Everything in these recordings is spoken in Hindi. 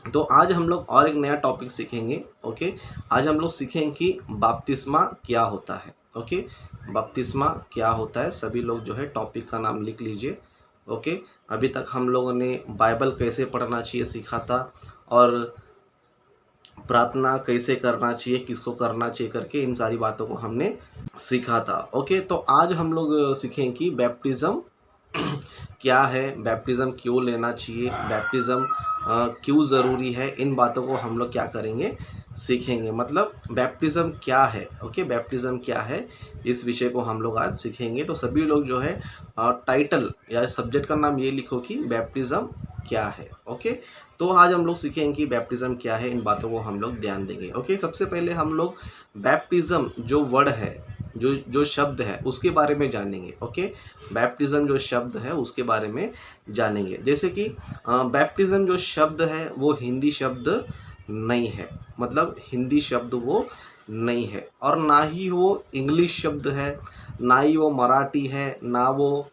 तो आज हम लोग और एक नया टॉपिक सीखेंगे। ओके, आज हम लोग सीखेंगे कि बपतिस्मा क्या होता है। ओके, बपतिस्मा क्या होता है, सभी लोग जो है टॉपिक का नाम लिख लीजिए। ओके, अभी तक हम लोगों ने बाइबल कैसे पढ़ना चाहिए सीखा था, और प्रार्थना कैसे करना चाहिए, किसको करना चाहिए करके, इन सारी बातों को हमने सीखा था। ओके, तो आज हम लोग सीखेंगे कि बैप्टिज़्म क्या है, बैप्टिज़्म क्यों लेना चाहिए, बैप्टिज़्म क्यों ज़रूरी है, इन बातों को हम लोग क्या करेंगे, सीखेंगे। मतलब बैप्टिज़्म क्या है। ओके, बैप्टिज़्म क्या है, इस विषय को हम लोग आज सीखेंगे। तो सभी लोग जो है टाइटल या सब्जेक्ट का नाम ये लिखो कि बैप्टिज़्म क्या है। ओके, तो आज हम लोग सीखेंगे कि बैप्टिज़्म क्या है, इन बातों को हम लोग ध्यान देंगे। ओके, सबसे पहले हम लोग बैप्टिज़्म जो वर्ड है, जो जो शब्द है, उसके बारे में जानेंगे। ओके, बैप्टिज़्म जो शब्द है उसके बारे में जानेंगे। जैसे कि बैप्टिज़्म जो शब्द है वो हिंदी शब्द नहीं है, मतलब हिंदी शब्द वो नहीं है, और ना ही वो इंग्लिश शब्द है, ना ही वो मराठी है, ना वो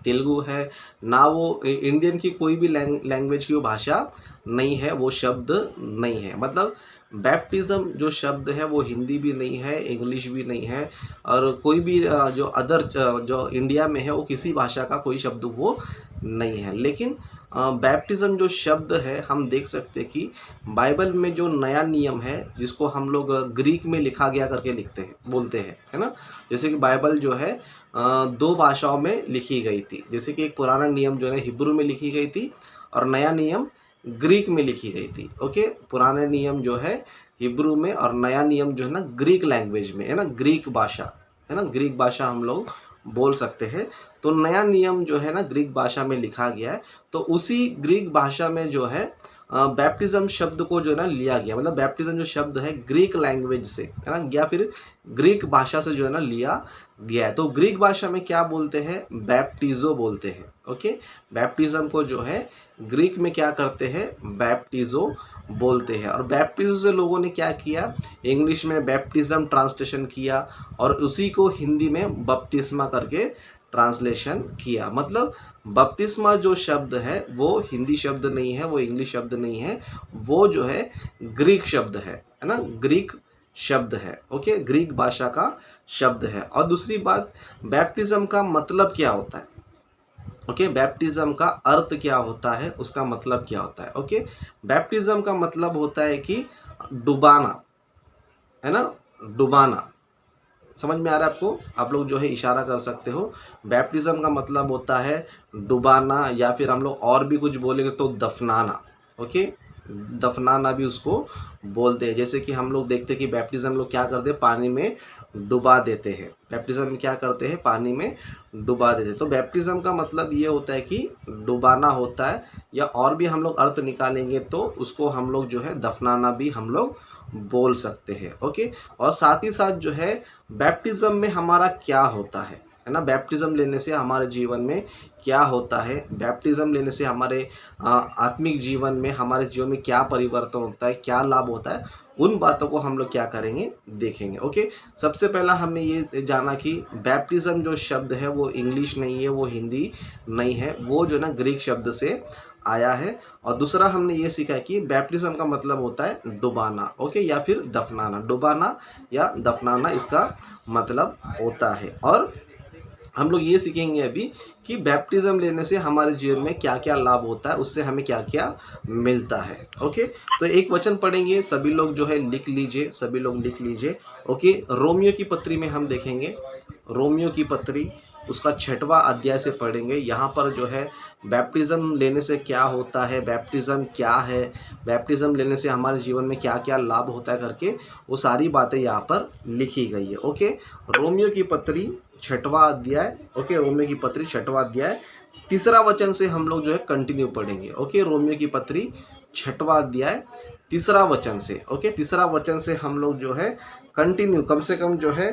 तेलुगु है, ना वो इंडियन की कोई भी लैंग्वेज की वो भाषा नहीं है, वो शब्द नहीं है। मतलब बैप्टिज़्म जो शब्द है वो हिंदी भी नहीं है, इंग्लिश भी नहीं है, और कोई भी जो अदर जो इंडिया में है वो किसी भाषा का कोई शब्द वो नहीं है। लेकिन बैप्टिज़्म जो शब्द है, हम देख सकते हैं कि बाइबल में जो नया नियम है, जिसको हम लोग ग्रीक में लिखा गया करके लिखते हैं, बोलते हैं, है ना। जैसे कि बाइबल जो है दो भाषाओं में लिखी गई थी। जैसे कि एक पुराना नियम जो है हिब्रू में लिखी गई थी, और नया नियम ग्रीक में लिखी गई थी। ओके, पुराने नियम जो है हिब्रू में, और नया नियम जो है ना ग्रीक लैंग्वेज में, है ना, ग्रीक भाषा, है ना, ग्रीक भाषा हम लोग बोल सकते हैं। तो नया नियम जो है ना ग्रीक भाषा में लिखा गया है, तो उसी ग्रीक भाषा में जो है बैप्टिज़्म शब्द को जो है ना लिया गया। मतलब बैप्टिज़्म जो शब्द है ग्रीक लैंग्वेज से, है ना, या फिर ग्रीक भाषा से जो है ना लिया गया है। तो ग्रीक भाषा में क्या बोलते हैं, बैप्टिज़ो बोलते हैं। ओके, बैप्टिज़्म को जो है ग्रीक में क्या करते हैं, बैप्टिज़ो बोलते हैं। और बैप्टिज़ो से लोगों ने क्या किया, इंग्लिश में बैप्टिज़्म ट्रांसलेशन किया, और उसी को हिंदी में बपतिस्मा करके ट्रांसलेशन किया। मतलब बपतिस्मा जो शब्द है वो हिंदी शब्द नहीं है, वो इंग्लिश शब्द नहीं है, वो जो है ग्रीक शब्द है ना, ग्रीक शब्द है। ओके, ग्रीक भाषा का शब्द है। और दूसरी बात, बैप्टिज्म का मतलब क्या होता है। ओके, बैप्टिज्म का अर्थ क्या होता है, उसका मतलब क्या होता है। ओके, बैप्टिज्म का मतलब होता है कि डुबाना, है ना, डुबाना। समझ में आ रहा है आपको, आप लोग जो है इशारा कर सकते हो। बैप्टिज्म का मतलब होता है डुबाना, या फिर हम लोग और भी कुछ बोलेंगे तो दफनाना। ओके, दफनाना भी उसको बोलते हैं। जैसे कि हम लोग देखते हैं कि बैप्टिज्म लोग क्या करते हैं, पानी में डुबा देते हैं। बैप्टिज्म में क्या करते हैं, पानी में डुबा देते हैं। तो बैप्टिज्म का मतलब ये होता है कि डुबाना होता है, या और भी हम लोग अर्थ निकालेंगे तो उसको हम लोग जो है दफनाना भी हम लोग बोल सकते हैं। ओके, और साथ ही साथ जो है बैप्टिज्म में हमारा क्या होता है ना, बैप्टिज्म लेने से हमारे जीवन में क्या होता है, बैप्टिज्म लेने से हमारे आत्मिक जीवन में, हमारे जीवन में क्या परिवर्तन होता है, क्या लाभ होता है, उन बातों को हम लोग क्या करेंगे, देखेंगे। ओके, सबसे पहला हमने ये जाना कि बैप्टिज्म जो शब्द है वो इंग्लिश नहीं है, वो हिंदी नहीं है, वो जो ना ग्रीक शब्द से आया है। और दूसरा हमने ये सीखा कि बैप्टिज्म का मतलब होता है डुबाना। ओके, या फिर दफनाना, डुबाना या दफनाना इसका मतलब होता है। और हम लोग ये सीखेंगे अभी कि बैप्टिज्म लेने से हमारे जीवन में क्या क्या लाभ होता है, उससे हमें क्या क्या मिलता है। ओके, तो एक वचन पढ़ेंगे, सभी लोग जो है लिख लीजिए, सभी लोग लिख लीजिए। ओके, रोमियो की पत्री में हम देखेंगे, रोमियो की पत्री उसका 6वां अध्याय से पढ़ेंगे। यहाँ पर जो है बैप्टिज्म लेने से क्या होता है, बैप्टिज्म क्या है, बैप्टिज्म लेने से हमारे जीवन में क्या क्या लाभ होता है करके, वो सारी बातें यहाँ पर लिखी गई है। ओके, रोमियो की पत्री 6वां अध्याय। ओके, रोमियो की पत्री 6वां अध्याय 3रा वचन से हम लोग जो है कंटिन्यू पढ़ेंगे। ओके, रोमियो की पत्री 6वां अध्याय तीसरा वचन से, ओके, तीसरा वचन से हम लोग जो है कंटिन्यू कम से कम जो है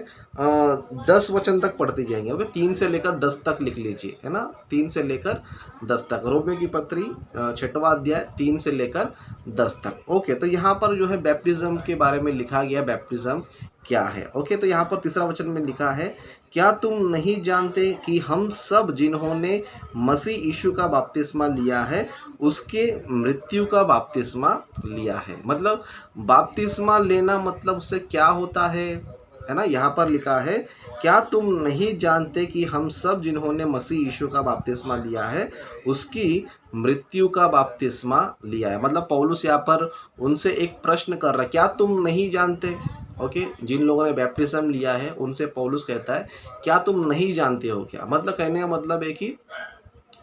10 वचन तक पढ़ते जाएंगे, ओके। 3 से लेकर 10 तक लिख लीजिए, है ना, 3 से लेकर 10 तक, रोमियो की पत्री 6वां अध्याय 3 से लेकर 10 तक, ओके। तो यहाँ पर जो है बैप्टिज्म के बारे में लिखा गया, बैप्टिज्म क्या है, ओके। तो यहाँ पर तीसरा वचन में लिखा है, क्या तुम नहीं जानते कि हम सब जिन्होंने मसीह यीशु का बपतिस्मा लिया है उसके मृत्यु का बपतिस्मा लिया है। मतलब बपतिस्मा लेना मतलब उससे क्या होता है ना, यहाँ पर लिखा है, क्या तुम नहीं जानते कि हम सब जिन्होंने मसीह यीशु का बपतिस्मा लिया है उसकी मृत्यु का बपतिस्मा लिया है। मतलब पौलुस यहाँ पर उनसे एक प्रश्न कर रहा है, क्या तुम नहीं जानते, ओके। जिन लोगों ने बैप्टिज्म लिया है उनसे पौलुस कहता है, क्या तुम नहीं जानते हो क्या। मतलब कहने का मतलब है कि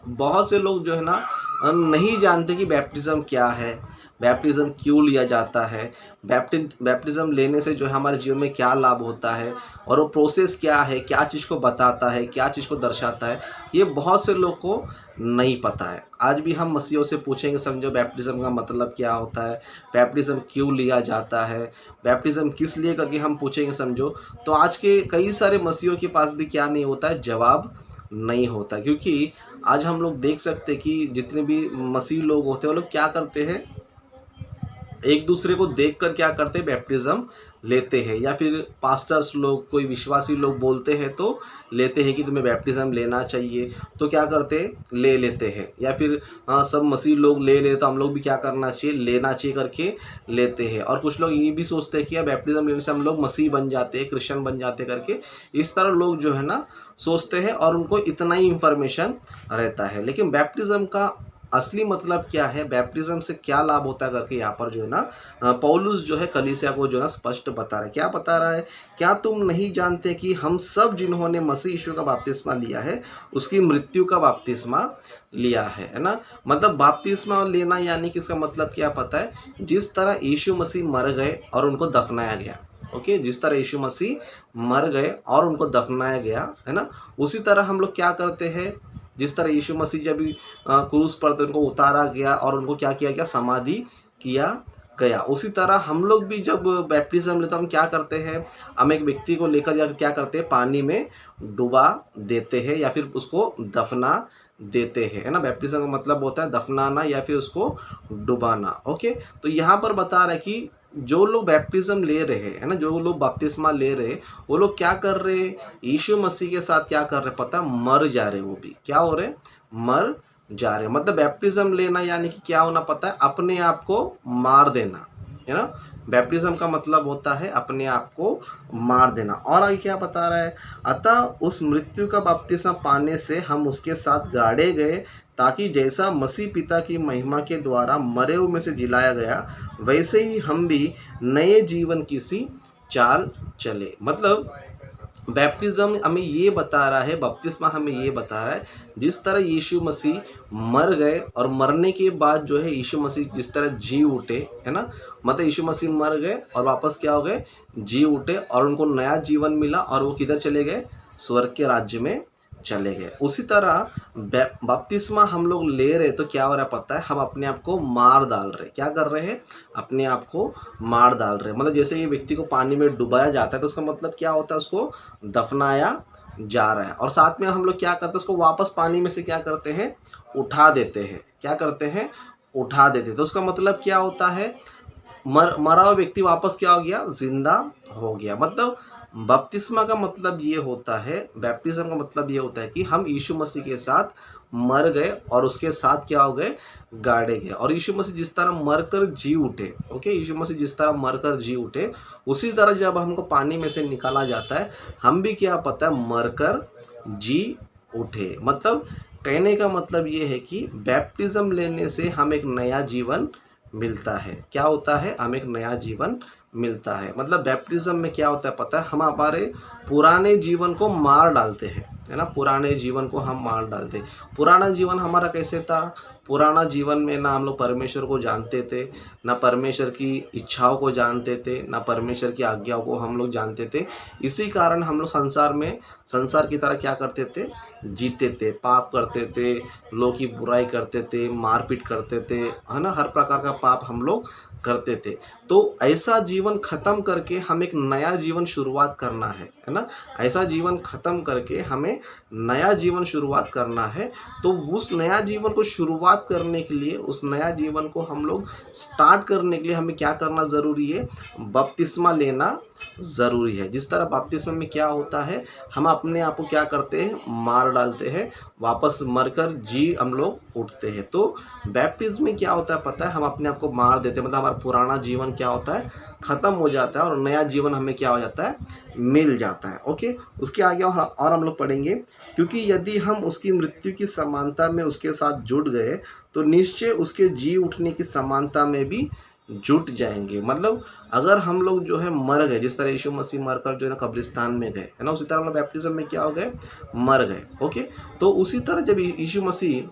बहुत से लोग जो है ना नहीं जानते कि बैप्टिज्म क्या है, बैप्टिज्म क्यों लिया जाता है, बैप्टिज्म लेने से जो है हमारे जीवन में क्या लाभ होता है, और वो प्रोसेस क्या है, क्या चीज़ को बताता है, क्या चीज़ को दर्शाता है, ये बहुत से लोग को नहीं पता है। आज भी हम मसीहों से पूछेंगे, समझो बैप्टिज्म का मतलब क्या होता है, बैप्टिज्म क्यों लिया जाता है, बैप्टिज्म किस लिए करके हम पूछेंगे, समझो, तो आज के कई सारे मसीहों के पास भी क्या नहीं होता है, जवाब नहीं होता। क्योंकि आज हम लोग देख सकते हैं कि जितने भी मसीह लोग होते हैं वो लोग क्या करते हैं, एक दूसरे को देखकर क्या करते हैं, बैप्टिज्म लेते हैं, या फिर पास्टर्स लोग, कोई विश्वासी लोग बोलते हैं तो लेते हैं कि तुम्हें बैप्टिज्म लेना चाहिए, तो क्या करते हैं, ले लेते हैं। या फिर सब मसीह लोग ले ले तो हम लोग भी क्या करना चाहिए, लेना चाहिए करके लेते हैं। और कुछ लोग ये भी सोचते हैं कि यार बैप्टिज्म लेने से हम लोग मसीह बन जाते हैं, क्रिश्चियन बन जाते करके, इस तरह लोग जो है ना सोचते हैं, और उनको इतना ही इंफॉर्मेशन रहता है। लेकिन बैप्टिज्म का असली मतलब क्या है, बैप्टिज्म से क्या लाभ होता है करके यहाँ पर जो है ना पौलुस जो है कलीसिया को जो है ना स्पष्ट बता रहा है। क्या बता रहा है, क्या तुम नहीं जानते कि हम सब जिन्होंने मसीह यीशु का बपतिस्मा लिया है उसकी मृत्यु का बपतिस्मा लिया है ना। मतलब बपतिस्मा लेना यानी कि इसका मतलब क्या पता है, जिस तरह यीशु मसीह मर गए और उनको दफनाया गया, ओके, जिस तरह यीशु मसीह मर गए और उनको दफनाया गया, है ना, उसी तरह हम लोग क्या करते हैं, जिस तरह यीशु मसीह जब क्रूस पर थे उनको उतारा गया और उनको क्या किया गया, समाधि किया गया, उसी तरह हम लोग भी जब बैप्टिज्म लेते हम क्या करते हैं, हम एक व्यक्ति को लेकर जाकर क्या करते हैं, पानी में डुबा देते हैं या फिर उसको दफना देते हैं, है ना। बैप्टिज्म का मतलब होता है दफनाना या फिर उसको डुबाना, ओके। तो यहाँ पर बता रहा है कि जो लोग बैप्टिज्म ले रहे हैं ना, जो लोग बपतिस्मा ले रहे हैं, वो लोग क्या कर रहे हैं, यीशु मसीह के साथ क्या कर रहे हैं पता, मर जा रहे हैं। वो भी क्या हो रहे हैं, मर जा रहे हैं। मतलब बैप्टिज्म लेना यानी कि क्या होना पता है, अपने आप को मार देना, है ना। बैप्टिज्म का मतलब होता है अपने आप को मार देना। और आगे क्या बता रहा है, अतः उस मृत्यु का बपतिस्मा पाने से हम उसके साथ गाड़े गए, ताकि जैसा मसीह पिता की महिमा के द्वारा मरे हुए में से जिलाया गया, वैसे ही हम भी नए जीवन की सी चाल चले। मतलब बैप्टिज्म हमें ये बता रहा है, बपतिस्मा हमें ये बता रहा है, जिस तरह यीशु मसीह मर गए और मरने के बाद जो है यीशु मसीह जिस तरह जी उठे, है ना। मतलब यीशु मसीह मर गए और वापस क्या हो गए, जी उठे, और उनको नया जीवन मिला और वो किधर चले गए, स्वर्ग के राज्य में चले गए। उसी तरह बपतिस्मा हम लोग ले रहे तो क्या हो रहा है पता है, हम अपने आप को मार डाल रहे। क्या कर रहे हैं, अपने आप को मार डाल रहे। मतलब जैसे ये व्यक्ति को पानी में डुबाया जाता है तो उसका मतलब क्या होता है, उसको दफनाया जा रहा है। और साथ में हम लोग क्या करते हैं, उसको वापस पानी में से क्या करते हैं, उठा देते हैं। क्या करते हैं, उठा देते हैं। तो उसका मतलब क्या होता है, मरा हुआ व्यक्ति वापस क्या हो गया, जिंदा हो गया। मतलब बपतिस्मा का मतलब ये होता है, बैप्टिज्म का मतलब ये होता है कि हम यीशु मसीह के साथ मर गए और उसके साथ क्या हो गए, गाड़े गए। और यीशु मसीह जिस तरह मरकर जी उठे, ओके, यीशु मसीह जिस तरह मरकर जी उठे, उसी तरह जब हमको पानी में से निकाला जाता है, हम भी क्या पता है, मरकर जी उठे। मतलब कहने का मतलब ये है कि बैप्टिज्म लेने से हम एक नया जीवन मिलता है। क्या होता है, हम एक नया जीवन मिलता है। मतलब बैप्टिज्म में क्या होता है पता है, हम हमारे पुराने जीवन को मार डालते हैं, है ना। पुराने जीवन को हम मार डालते हैं। पुराना जीवन हमारा कैसे था, पुराना जीवन में ना हम लोग परमेश्वर को जानते थे, ना परमेश्वर की इच्छाओं को जानते थे, ना परमेश्वर की आज्ञाओं को हम लोग जानते थे। इसी कारण हम लोग संसार की तरह क्या करते थे, जीते थे, पाप करते थे, लोग की बुराई करते थे, मारपीट करते थे, है ना, हर प्रकार का पाप हम लोग करते थे। तो ऐसा जीवन खत्म करके हम एक नया जीवन शुरुआत करना है ना, ऐसा जीवन खत्म करके हमें नया जीवन शुरुआत करना है। तो उस नया जीवन को शुरुआत करने के लिए, उस नया जीवन को हम लोग स्टार्ट करने के लिए हमें क्या करना ज़रूरी है, बपतिस्मा लेना ज़रूरी है। जिस तरह बपतिस्मा में क्या होता है, हम अपने आप को क्या करते हैं, मार डालते हैं, वापस मरकर जी हम लोग उठते हैं। तो बैप्टिज्म में क्या होता है पता है, हम अपने आप को मार देते हैं, मतलब हमारा पुराना जीवन क्या होता है, ख़त्म हो जाता है और नया जीवन हमें क्या हो जाता है, मिल जाता है। ओके, उसके आगे और हम लोग पढ़ेंगे, क्योंकि यदि हम उसकी मृत्यु की समानता में उसके साथ जुड़ गए तो निश्चय उसके जी उठने की समानता में भी जुट जाएंगे। मतलब अगर हम लोग जो है मर गए, जिस तरह यीशु मसीह मरकर जो है ना कब्रिस्तान में गए, है ना, उसी तरह हम लोग बैप्टिज्म में क्या हो गए, मर गए। ओके, तो उसी तरह जब यीशु मसीह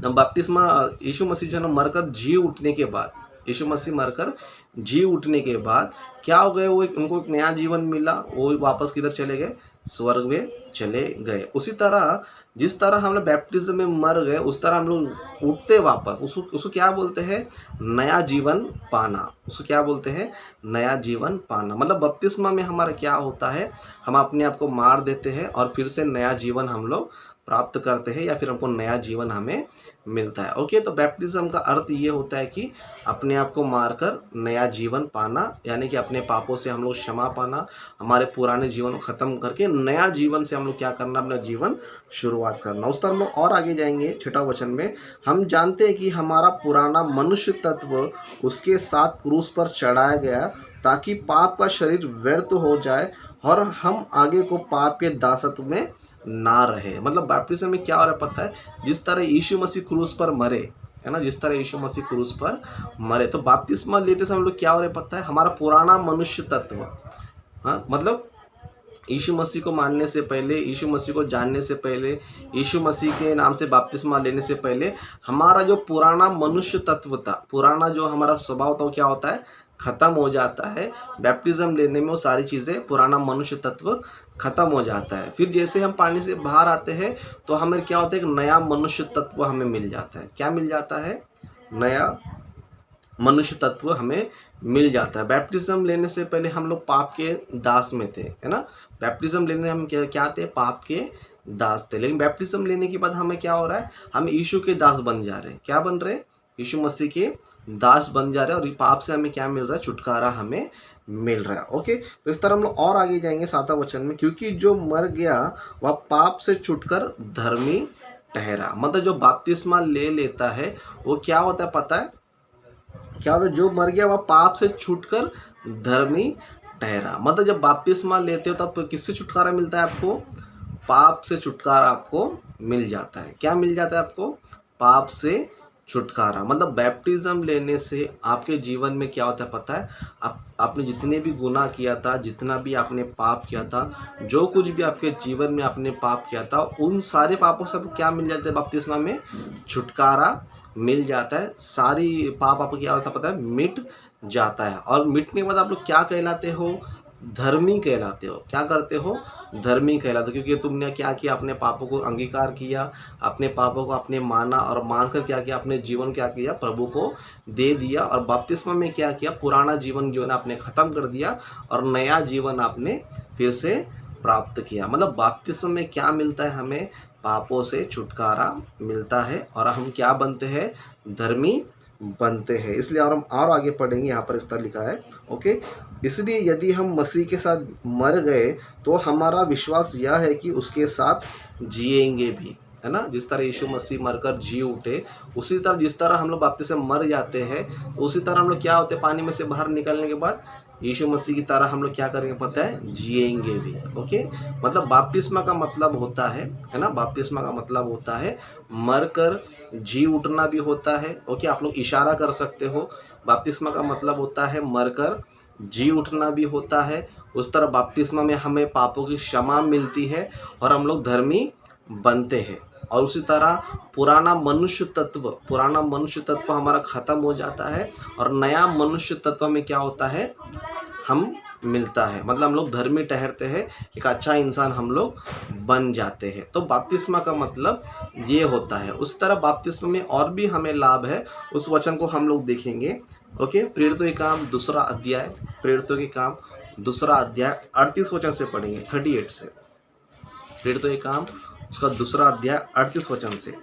बपतिस्मा, यीशु मसीह जो है ना मरकर जी उठने के बाद, यीशु मसीह मरकर जी उठने के बाद क्या हो गए, वो उनको एक नया जीवन मिला, वो वापस किधर चले गए, स्वर्ग में चले गए। उसी तरह जिस तरह हम लोग बैप्टिज्म में मर गए, उस तरह हम लोग उठते वापस, उसको क्या बोलते हैं, नया जीवन पाना। उसको क्या बोलते हैं, नया जीवन पाना। मतलब बपतिस्मा में हमारा क्या होता है, हम अपने आप को मार देते हैं और फिर से नया जीवन हम लोग प्राप्त करते हैं, या फिर हमको नया जीवन हमें मिलता है। ओके, तो बैप्टिज्म का अर्थ ये होता है कि अपने आप को मारकर नया जीवन पाना, यानी कि अपने पापों से हम लोग क्षमा पाना, हमारे पुराने जीवन को ख़त्म करके नया जीवन से हम लोग क्या करना, अपना जीवन शुरुआत करना। उस तरह हम लोग और आगे जाएंगे 6वां वचन में, हम जानते हैं कि हमारा पुराना मनुष्य तत्व उसके साथ क्रूस पर चढ़ाया गया ताकि पाप का शरीर व्यर्थ हो जाए और हम आगे को पाप के दासत्व में ना रहे। मतलब बैप्टिज्म में क्या हो रहा है पता है, जिस तरह यीशु मसीह क्रूस पर मरे, है ना, जिस तरह यीशु मसीह क्रूस पर मरे, तो बपतिस्मा लेते समय हम लोग क्या हो रहे पता है, हमारा पुराना मनुष्य तत्व, हाँ, मतलब यीशु मसीह को मानने से पहले, यीशु मसीह को जानने से पहले, यीशु मसीह के नाम से बपतिस्मा लेने से पहले हमारा जो पुराना मनुष्य तत्व था, पुराना जो हमारा स्वभाव था, वो क्या होता है, ख़त्म हो जाता है। बैप्टिज्म लेने में वो सारी चीज़ें, पुराना मनुष्य तत्व ख़त्म हो जाता है। फिर जैसे हम पानी से बाहर आते हैं तो हमें क्या होता है, एक नया मनुष्य तत्व हमें मिल जाता है। क्या मिल जाता है, नया मनुष्य तत्व हमें मिल जाता है। बैप्टिज्म लेने से पहले हम लोग पाप के दास में थे, है ना, बैप्टिज्म लेने हम क्या थे, पाप के दास थे। लेकिन बैप्टिज्म लेने के बाद हमें क्या हो रहा है, हम यीशु के दास बन जा रहे हैं। क्या बन रहे हैं, यीशु मसीह के दास बन जा रहे हैं, और पाप से हमें क्या मिल रहा है, छुटकारा हमें मिल रहा है। ओके, तो इस तरह हम लोग और आगे जाएंगे 7वां वचन में, क्योंकि जो मर गया वह पाप से छुटकर धर्मी ठहरा। मतलब जो बपतिस्मा ले लेता है वो क्या होता है पता है, क्या होता है, जो मर गया वह पाप से छूटकर धर्मी ठहरा। मतलब जब बपतिस्मा लेते हो तब किससे छुटकारा मिलता है आपको, पाप से छुटकारा आपको मिल जाता है। क्या मिल जाता है आपको, पाप से छुटकारा। मतलब बैप्टिज्म लेने से आपके जीवन में क्या होता है पता है, आपने जितने भी गुनाह किया था, जितना भी आपने पाप किया था, जो कुछ भी आपके जीवन में आपने पाप किया था, उन सारे पापों से क्या मिल जाता है, बपतिस्मा में छुटकारा मिल जाता है। सारी पाप आपको क्या होता है पता है, मिट जाता है। और मिटने के बाद आप लोग क्या कहलाते हो, धर्मी कहलाते हो। क्या करते हो, धर्मी कहलाते हो, क्योंकि तुमने क्या किया, अपने पापों को अंगीकार किया, अपने पापों को आपने माना, और मानकर क्या किया, अपने जीवन क्या किया, प्रभु को दे दिया। और बपतिस्मा में क्या किया, पुराना जीवन जो है ना आपने ख़त्म कर दिया और नया जीवन आपने फिर से प्राप्त किया। मतलब बपतिस्मा में क्या मिलता है, हमें पापों से छुटकारा मिलता है और हम क्या बनते हैं, धर्मी बनते हैं। इसलिए और हम और आगे पढ़ेंगे, यहाँ पर इस तरह लिखा है। ओके, इसलिए यदि हम मसीह के साथ मर गए तो हमारा विश्वास यह है कि उसके साथ जिएंगे भी, है ना। जिस तरह यीशु मसीह मरकर जी उठे, उसी तरह जिस तरह हम लोग बपतिस्मा से मर जाते हैं, तो उसी तरह हम लोग क्या होते हैं, पानी में से बाहर निकलने के बाद यीशु मसीह की तरह हम लोग क्या करेंगे पता है, जिएंगे भी। ओके, मतलब बपतिस्मा का मतलब होता है ना, बपतिस्मा का मतलब होता है मरकर जी उठना भी होता है। ओके, आप लोग इशारा कर सकते हो, बपतिस्मा का मतलब होता है मरकर जी उठना भी होता है। उस तरह बपतिस्मा में हमें पापों की क्षमा मिलती है और हम लोग धर्मी बनते हैं। और उसी तरह पुराना मनुष्य तत्व हमारा खत्म हो जाता है और नया मनुष्य तत्व में क्या होता है, हम मिलता है, मतलब हम लोग धर्मी ठहरते हैं, एक अच्छा इंसान हम लोग बन जाते हैं। तो बपतिस्मा का मतलब ये होता है। उस तरह बपतिस्मा में और भी हमें लाभ है, उस वचन को हम लोग देखेंगे। ओके, प्रेरितों के काम दूसरा अध्याय, प्रेरितों के काम दूसरा अध्याय 38 वचन से पढ़ेंगे, 38 से। प्रेरितों के काम उसका दूसरा अध्याय 38 वचन से।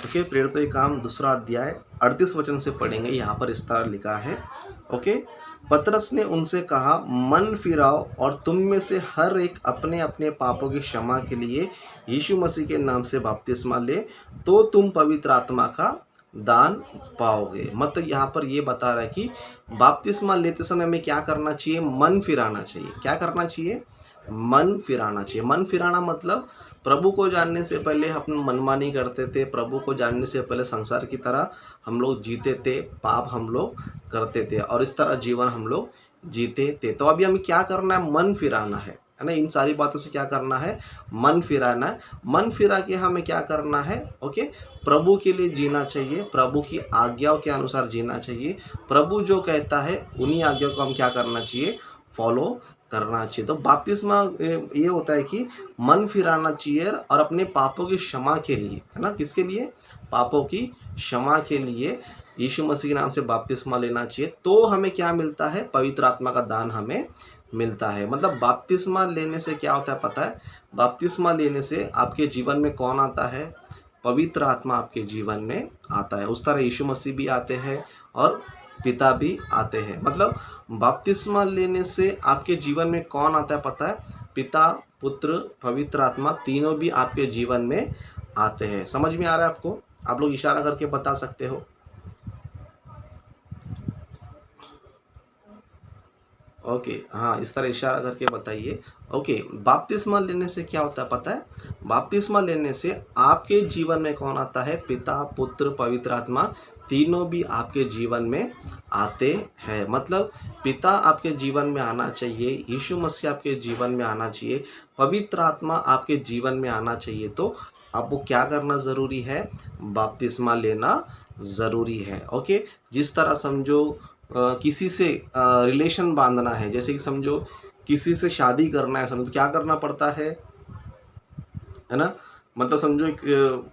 ओके, प्रेरितों के काम दूसरा अध्याय 38 वचन से पढ़ेंगे। यहाँ पर इस तरह लिखा है। ओके, पतरस ने उनसे कहा, मन फिराओ और तुम में से हर एक अपने अपने पापों की क्षमा के लिए यीशु मसीह के नाम से बपतिस्मा ले, तो तुम पवित्र आत्मा का दान पाओगे। मतलब यहाँ पर ये बता रहा है कि बपतिस्मा लेते समय हमें क्या करना चाहिए, मन फिराना चाहिए। क्या करना चाहिए, मन फिराना चाहिए। मन फिराना मतलब प्रभु को जानने से पहले हम मनमानी करते थे, प्रभु को जानने से पहले संसार की तरह हम लोग जीते थे, पाप हम लोग करते थे और इस तरह जीवन हम लोग जीते थे। तो अभी हमें क्या करना है, मन फिराना है ना। इन सारी बातों से क्या करना है, मन फिराना है। मन फिरा के हमें क्या करना है, ओके, प्रभु के लिए जीना चाहिए, प्रभु की आज्ञाओं के अनुसार जीना चाहिए। प्रभु जो कहता है उन्हीं आज्ञाओं को हम क्या करना चाहिए, फॉलो करना चाहिए। तो बपतिस्मा ये होता है कि मन फिराना चाहिए और अपने पापों की क्षमा के लिए, है ना, किसके लिए, पापों की क्षमा के लिए यीशु मसीह के नाम से बपतिस्मा लेना चाहिए। तो हमें क्या मिलता है, पवित्र आत्मा का दान हमें मिलता है। मतलब बपतिस्मा लेने से क्या होता है पता है, बपतिस्मा लेने से आपके जीवन में कौन आता है, पवित्र आत्मा आपके जीवन में आता है। उस तरह यीशु मसीह भी आते हैं और पिता भी आते हैं। मतलब बपतिस्मा लेने से आपके जीवन में कौन आता है पता है, पिता, पुत्र, पवित्र आत्मा, तीनों भी आपके जीवन में आते हैं। समझ में आ रहा है आपको, आप लोग इशारा करके बता सकते हो। ओके, हाँ, इस तरह इशारा करके बताइए। ओके, बपतिस्मा लेने से क्या होता है पता है, बपतिस्मा लेने से आपके जीवन में कौन आता है, पिता, पुत्र, पवित्र आत्मा, तीनों भी आपके जीवन में आते हैं। मतलब पिता आपके जीवन में आना चाहिए, यीशु मसीह आपके जीवन में आना चाहिए, पवित्र आत्मा आपके जीवन में आना चाहिए। तो आपको क्या करना ज़रूरी है, बपतिस्मा लेना ज़रूरी है। ओके, जिस तरह समझो किसी से रिलेशन बांधना है, जैसे कि समझो किसी से शादी करना है, समझो तो क्या करना पड़ता है ना। मतलब समझो एक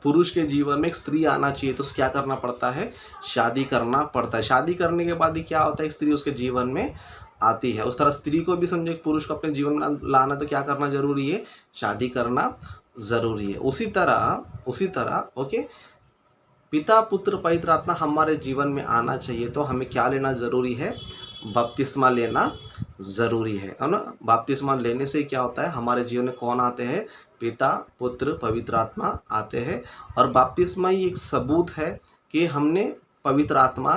पुरुष के जीवन में एक स्त्री आना चाहिए, तो क्या करना पड़ता है, शादी करना पड़ता है। शादी करने के बाद ही क्या होता है, एक स्त्री उसके जीवन में आती है। उस तरह स्त्री को भी समझो एक पुरुष को अपने जीवन में लाना, तो क्या करना जरूरी है, शादी करना ज़रूरी है। उसी तरह ओके, पिता, पुत्र, पवित्र आत्मा हमारे जीवन में आना चाहिए। तो हमें क्या लेना ज़रूरी है, बपतिस्मा लेना ज़रूरी है ना। बपतिस्मा लेने से क्या होता है, हमारे जीवन में कौन आते हैं, पिता, पुत्र, पवित्र आत्मा आते हैं। और बपतिस्मा ही एक सबूत है कि हमने पवित्र आत्मा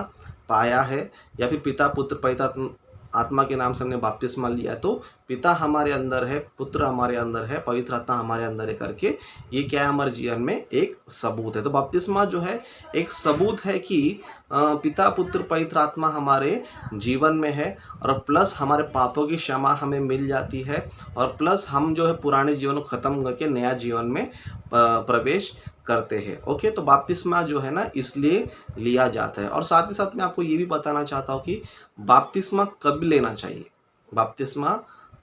पाया है, या फिर पिता, पुत्र, पवित्र आत्मा के नाम से हमने बपतिस्मा लिया। तो पिता हमारे अंदर है, पुत्र हमारे अंदर है, पवित्र आत्मा हमारे अंदर है करके ये क्या है, हमारे जीवन में एक सबूत है। तो बपतिस्मा जो है एक सबूत है कि पिता, पुत्र, पवित्र आत्मा हमारे जीवन में है, और प्लस हमारे पापों की क्षमा हमें मिल जाती है, और प्लस हम जो है पुराने जीवन को ख़त्म करके नया जीवन में प्रवेश करते हैं। ओके, तो बपतिस्मा जो है ना इसलिए लिया जाता है। और साथ ही साथ मैं आपको ये भी बताना चाहता हूँ कि बपतिस्मा कब लेना चाहिए, बपतिस्मा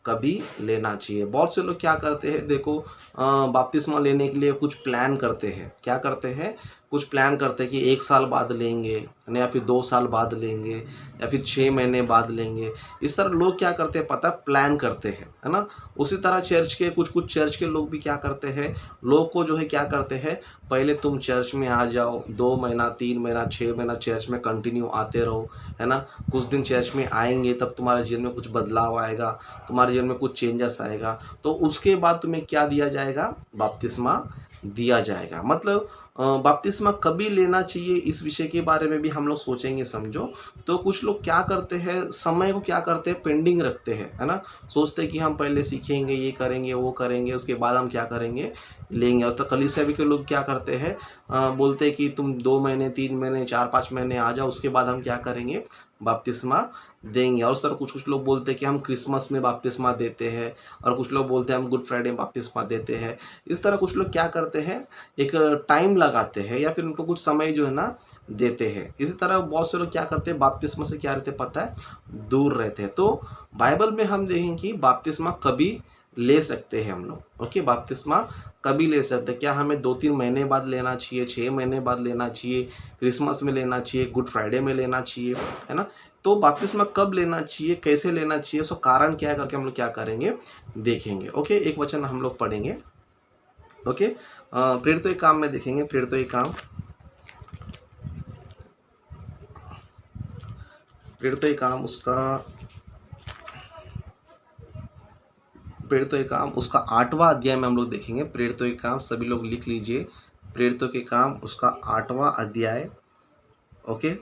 कभी लेना चाहिए। बहुत से लोग क्या करते हैं, देखो बपतिस्मा लेने के लिए कुछ प्लान करते हैं। क्या करते हैं, कुछ प्लान करते हैं कि 1 साल बाद लेंगे, या फिर 2 साल बाद लेंगे, या फिर 6 महीने बाद लेंगे। इस तरह लोग क्या करते हैं पता, प्लान करते हैं, है ना। उसी तरह चर्च के कुछ चर्च के लोग भी क्या करते हैं, लोग को जो है क्या करते हैं, पहले तुम चर्च में आ जाओ, 2 महीना, 3 महीना, 6 महीना चर्च में कंटिन्यू आते रहो, है ना। कुछ दिन चर्च में आएंगे तब तुम्हारे जीवन में कुछ बदलाव आएगा, तुम्हारे जीवन में कुछ चेंजेस आएगा, तो उसके बाद तुम्हें क्या दिया जाएगा, बपतिस्मा दिया जाएगा। मतलब बपतिस्मा कभी लेना चाहिए, इस विषय के बारे में भी हम लोग सोचेंगे समझो। तो कुछ लोग क्या करते हैं, समय को क्या करते हैं, पेंडिंग रखते हैं, है ना। सोचते हैं कि हम पहले सीखेंगे, ये करेंगे, वो करेंगे, उसके बाद हम क्या करेंगे, लेंगे। उस तो कलीसिया भी के लोग क्या करते हैं, बोलते हैं कि तुम 2 महीने, 3 महीने, 4-5 महीने आ जाओ, उसके बाद हम क्या करेंगे, बपतिस्मा देंगे। और उस तरह कुछ कुछ लोग बोलते हैं कि हम क्रिसमस में बपतिस्मा देते हैं, और कुछ लोग बोलते हैं हम गुड फ्राइडे में बपतिस्मा देते हैं। इस तरह कुछ लोग क्या करते हैं, एक टाइम लगाते हैं या फिर उनको कुछ समय जो है ना देते हैं। इसी तरह बहुत से लोग क्या करते हैं, बपतिस्मा से क्या रहते हैं पता है, दूर रहते हैं। तो बाइबल में हम देखेंगे कि बपतिस्मा कभी ले सकते हैं हम लोग। ओके, बपतिस्मा कभी ले सकते हैं। क्या हमें 2-3 महीने बाद लेना चाहिए, 6 महीने बाद लेना चाहिए, क्रिसमस में लेना चाहिए, गुड फ्राइडे में लेना चाहिए, है ना? तो बपतिस्मा कब लेना चाहिए, कैसे लेना चाहिए, उसका कारण क्या है करके हम लोग क्या करेंगे, देखेंगे। ओके, एक वचन हम लोग पढ़ेंगे। ओके, प्रेरितों के काम में देखेंगे, प्रेरितों के काम, प्रेरितों के काम उसका, प्रेरितों के काम उसका 8वां अध्याय में हम लोग देखेंगे। प्रेरितों के काम सभी लोग लिख लीजिए, प्रेरितों के काम उसका 8वां अध्याय। ओके,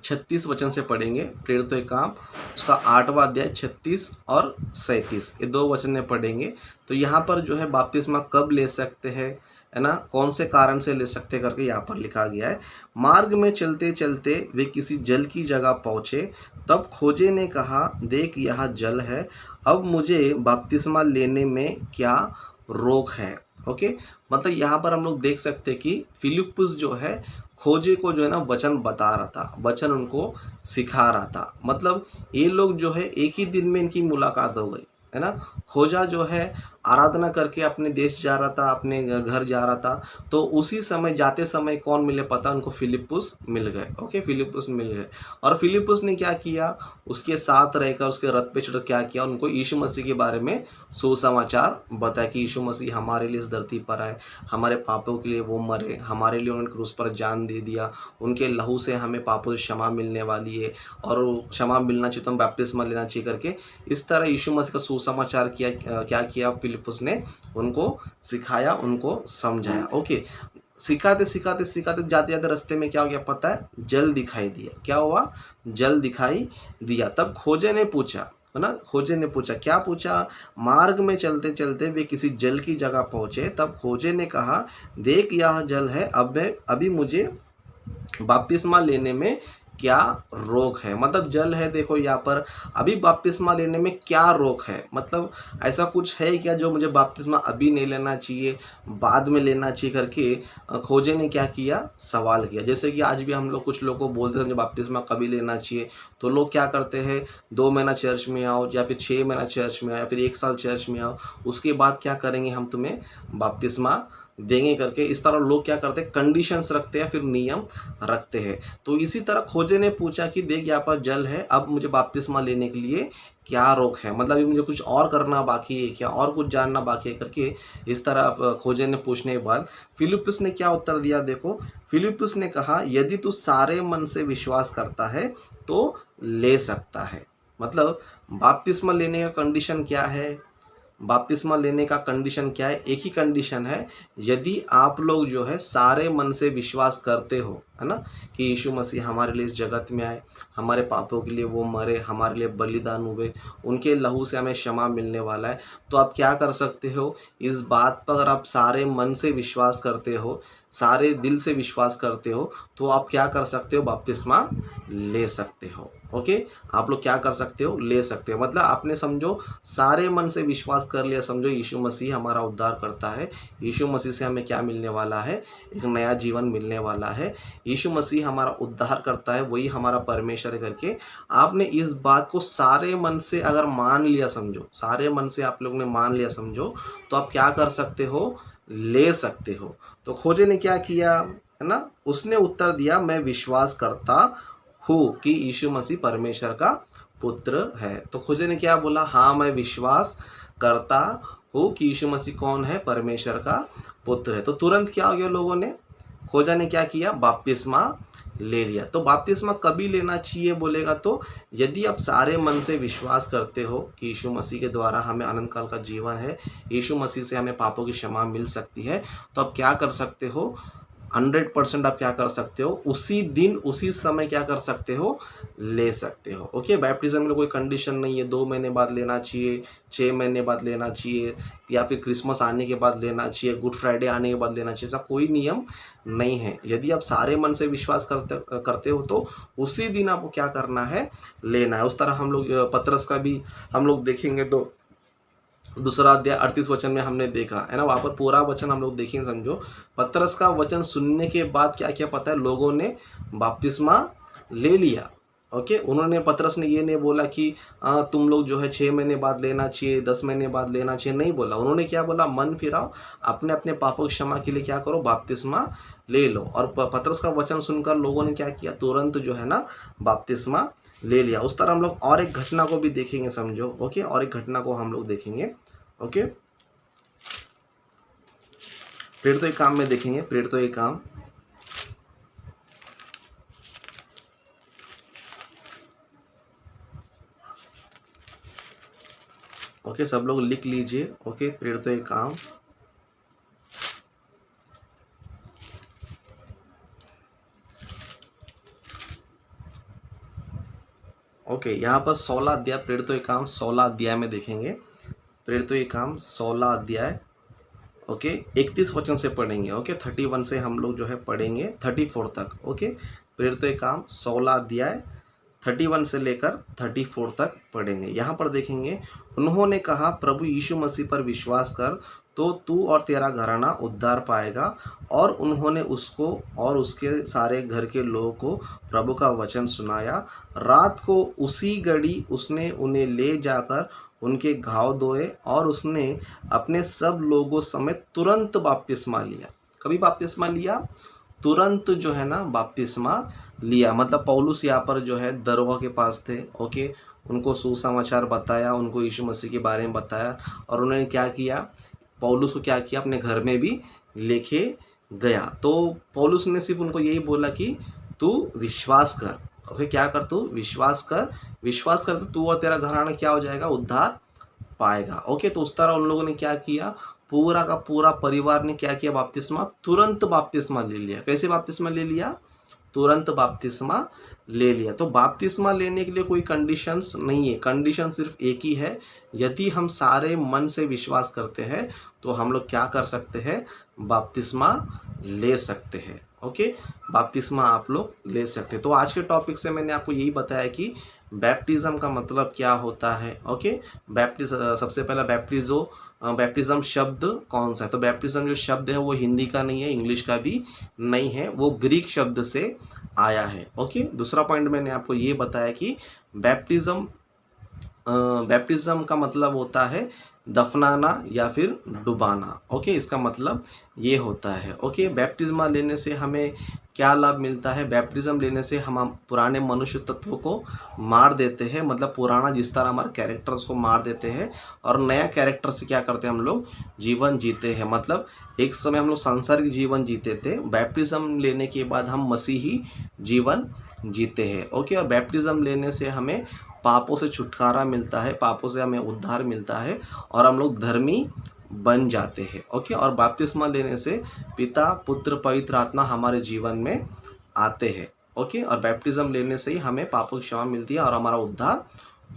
36 वचन से पढ़ेंगे। प्रेरितों के काम उसका 8वां अध्याय 36 और 37, ये 2 वचन में पढ़ेंगे। तो यहाँ पर जो है बपतिस्मा कब ले सकते हैं, है ना, कौन से कारण से ले सकते करके यहाँ पर लिखा गया है। मार्ग में चलते चलते वे किसी जल की जगह पहुँचे, तब खोजे ने कहा, देख यहाँ जल है, अब मुझे बपतिस्मा लेने में क्या रोक है। ओके, मतलब यहाँ पर हम लोग देख सकते हैं कि फिलिप्पुस जो है खोजे को जो है ना वचन बता रहा था, वचन उनको सिखा रहा था। मतलब ये लोग जो है एक ही दिन में इनकी मुलाकात हो गई, है ना। खोजा जो है आराधना करके अपने देश जा रहा था, अपने घर जा रहा था, तो उसी समय जाते समय कौन मिले पता, उनको फिलिप्पुस मिल गए। ओके, फिलिप्पुस मिल गए, और फिलिप्पुस ने क्या किया, उसके साथ रहकर उसके रथ पे चढ़ क्या किया, उनको यीशु मसीह के बारे में सुसमाचार बताया कि यीशु मसीह हमारे लिए इस धरती पर आए, हमारे पापों के लिए वो मरे, हमारे लिए उन्होंने क्रूस पर जान दे दिया, उनके लहू से हमें पापों से क्षमा मिलने वाली है, और क्षमा मिलना चाहिए तो हम बपतिस्मा लेना चाहिए करके इस तरह यीशु मसीह का सुसमाचार किया। क्या किया फिलिप्पुस ने, उनको सिखाया, उनको समझाया। ओके, सिखाते सिखाते सिखाते जाते जाते रास्ते में क्या हो गया पता है, जल दिखाई दिया। क्या हुआ, जल दिखाई दिया। तब खोजे ने पूछा, है ना, खोजे ने पूछा, क्या पूछा, मार्ग में चलते चलते वे किसी जल की जगह पहुंचे, तब खोजे ने कहा, देख यह जल है, अब मैं अभी मुझे बपतिस्मा लेने में क्या रोक है। मतलब जल है, देखो यहाँ पर, अभी बपतिस्मा लेने में क्या रोक है, मतलब ऐसा कुछ है क्या जो मुझे बपतिस्मा अभी नहीं लेना चाहिए, बाद में लेना चाहिए करके खोजे ने क्या किया, सवाल किया। जैसे कि आज भी हम लोग कुछ लोगों को बोलते हैं मुझे बपतिस्मा कभी लेना चाहिए, तो लोग क्या करते हैं, 2 महीना चर्च में आओ, या फिर 6 महीना चर्च में आओ, या फिर 1 साल चर्च में आओ, उसके बाद क्या करेंगे, हम तुम्हें बपतिस्मा देंगे करके इस तरह लोग क्या करते हैं, कंडीशंस रखते हैं, फिर नियम रखते हैं। तो इसी तरह खोजे ने पूछा कि देख यहाँ पर जल है, अब मुझे बपतिस्मा लेने के लिए क्या रोक है, मतलब अभी मुझे कुछ और करना बाकी है क्या, और कुछ जानना बाकी है करके इस तरह खोजे ने पूछने के बाद फिलिप्पुस ने क्या उत्तर दिया। देखो, फिलिप्पुस ने कहा, यदि तू सारे मन से विश्वास करता है तो ले सकता है। मतलब बपतिस्मा लेने का कंडीशन क्या है, बपतिस्मा लेने का कंडीशन क्या है, एक ही कंडीशन है, यदि आप लोग जो है सारे मन से विश्वास करते हो, है ना, कि यीशु मसीह हमारे लिए इस जगत में आए, हमारे पापों के लिए वो मरे, हमारे लिए बलिदान हुए, उनके लहू से हमें क्षमा मिलने वाला है। तो आप क्या कर सकते हो, इस बात पर अगर आप सारे मन से विश्वास करते हो, सारे दिल से विश्वास करते हो, तो आप क्या कर सकते हो, बपतिस्मा ले सकते हो। ओके, आप लोग क्या कर सकते हो, ले सकते हो। मतलब आपने समझो सारे मन से विश्वास कर लिया, समझो यीशु मसीह हमारा उद्धार करता है, यीशु मसीह से हमें क्या मिलने वाला है, एक नया जीवन मिलने वाला है, यीशु मसीह हमारा उद्धार करता है, वही हमारा परमेश्वर है करके आपने इस बात को सारे मन से अगर मान लिया, समझो सारे मन से आप लोग ने मान लिया, समझो, तो आप क्या कर सकते हो, ले सकते हो। तो खोजे ने क्या किया, है ना, उसने उत्तर दिया, मैं विश्वास करता हूँ कि यीशु मसीह परमेश्वर का पुत्र है। तो खोजे ने क्या बोला, हाँ मैं विश्वास करता हूँ कि यीशु मसीह कौन है, परमेश्वर का पुत्र है। तो तुरंत क्या हो गया, लोगों ने, खोजा ने क्या किया, बपतिस्मा ले लिया। तो बपतिस्मा कभी लेना चाहिए बोलेगा तो, यदि आप सारे मन से विश्वास करते हो कि यीशु मसीह के द्वारा हमें अनंत काल का जीवन है, यीशु मसीह से हमें पापों की क्षमा मिल सकती है, तो आप क्या कर सकते हो, 100% आप क्या कर सकते हो, उसी दिन उसी समय क्या कर सकते हो, ले सकते हो। ओके, बैप्टिज्म में कोई कंडीशन नहीं है 2 महीने बाद लेना चाहिए, 6 महीने बाद लेना चाहिए, या फिर क्रिसमस आने के बाद लेना चाहिए, गुड फ्राइडे आने के बाद लेना चाहिए, ऐसा कोई नियम नहीं है। यदि आप सारे मन से विश्वास करते हो तो उसी दिन आपको क्या करना है, लेना है। उस तरह हम लोग पतरस का भी हम लोग देखेंगे तो दूसरा अध्याय 38 वचन में हमने देखा है ना, वहाँ पर पूरा वचन हम लोग देखेंगे। समझो, पतरस का वचन सुनने के बाद क्या क्या पता है, लोगों ने बपतिस्मा ले लिया। ओके, उन्होंने पतरस ने ये नहीं बोला कि तुम लोग जो है 6 महीने बाद लेना चाहिए, 10 महीने बाद लेना चाहिए, नहीं बोला। उन्होंने क्या बोला, मन फिराओ, अपने अपने पापों की क्षमा के लिए क्या करो, बपतिस्मा ले लो। और पतरस का वचन सुनकर लोगों ने क्या किया, तुरंत जो है ना बपतिस्मा ले लिया। उस तरह हम लोग और एक घटना को भी देखेंगे। समझो, ओके, और एक घटना को हम लोग देखेंगे। ओके, प्रेरितों के काम में देखेंगे, प्रेरितों के काम। ओके, सब लोग लिख लीजिए। ओके, प्रेरितों के काम। ओके, यहाँ पर 16 अध्याय, प्रेरितों के काम 16 अध्याय में देखेंगे। प्रेरितों के काम 16 अध्याय। ओके, 31 वचन से पढ़ेंगे। ओके, 31 से हम लोग जो है पढ़ेंगे 34 तक। ओके, प्रेरितों के काम 16 अध्याय 31 से लेकर 34 तक पढ़ेंगे। यहाँ पर देखेंगे, उन्होंने कहा, प्रभु यीशु मसीह पर विश्वास कर तो तू और तेरा घराना उद्धार पाएगा। और उन्होंने उसको और उसके सारे घर के लोगों को प्रभु का वचन सुनाया। रात को उसी घड़ी उसने उन्हें ले जाकर उनके घाव धोए, और उसने अपने सब लोगों समेत तुरंत बपतिस्मा लिया। कभी बपतिस्मा लिया, तुरंत जो है ना बपतिस्मा लिया। मतलब पौलुस यहाँ पर जो है दरोगा के पास थे। ओके, उनको सुसमाचार बताया, उनको यीशु मसीह के बारे में बताया, और उन्होंने क्या किया, पौलुस को क्या किया, अपने घर में भी लेके गया। तो पौलुस ने सिर्फ उनको यही बोला कि तू विश्वास कर। ओके, क्या कर, तू विश्वास कर, विश्वास कर तो तू और तेरा घराना क्या हो जाएगा, उद्धार पाएगा। ओके, तो उस तरह उन लोगों ने क्या किया, पूरा का पूरा परिवार ने क्या किया, बपतिस्मा, तुरंत बपतिस्मा ले लिया। कैसे बपतिस्मा ले लिया, तुरंत बपतिस्मा ले लिया। तो बपतिस्मा लेने के लिए कोई कंडीशंस नहीं है, कंडीशन सिर्फ एक ही है, यदि हम सारे मन से विश्वास करते हैं तो हम लोग क्या कर सकते हैं, बपतिस्मा ले सकते हैं। ओके, बपतिस्मा आप लोग ले सकते हैं। तो आज के टॉपिक से मैंने आपको यही बताया कि बैप्टिज्म का मतलब क्या होता है। ओके, सबसे पहला बैप्टिज्म शब्द कौन सा है। तो बैप्टिज्म जो शब्द है वो हिंदी का नहीं है, इंग्लिश का भी नहीं है, वो ग्रीक शब्द से आया है। ओके, दूसरा पॉइंट मैंने आपको ये बताया कि बैप्टिज्म का मतलब होता है दफनाना या फिर डुबाना। ओके, इसका मतलब ये होता है। ओके, बैप्टिज्मा लेने से हमें क्या लाभ मिलता है, बैप्टिज्म लेने से हम पुराने मनुष्य तत्व को मार देते हैं, मतलब पुराना जिस तरह हमारे कैरेक्टर्स को मार देते हैं, और नया कैरेक्टर से क्या करते हैं, हम लोग जीवन जीते हैं। मतलब एक समय हम लोग सांसारिक जीवन जीते थे, बैप्टिज्म लेने के बाद हम मसीही जीवन जीते हैं। ओके, और बैप्टिज्म लेने से हमें पापों से छुटकारा मिलता है, पापों से हमें उद्धार मिलता है, और हम लोग धर्मी बन जाते हैं। ओके, और बपतिस्मा लेने से पिता, पुत्र, पवित्र आत्मा हमारे जीवन में आते हैं। ओके, और बैप्टिज्म लेने से ही हमें पापों की क्षमा मिलती है और हमारा उद्धार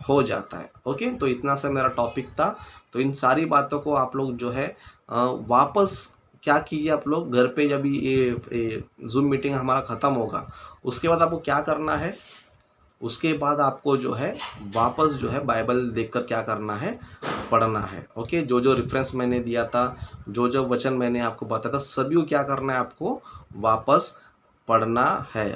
हो जाता है। ओके, तो इतना सा मेरा टॉपिक था। तो इन सारी बातों को आप लोग जो है वापस क्या कीजिए, आप लोग घर पे जब ये जूम मीटिंग हमारा ख़त्म होगा, उसके बाद आपको क्या करना है, उसके बाद आपको जो है वापस जो है बाइबल देखकर क्या करना है, पढ़ना है। ओके, जो जो रेफरेंस मैंने दिया था, जो जो वचन मैंने आपको बताया था, सभी को क्या करना है, आपको वापस पढ़ना है।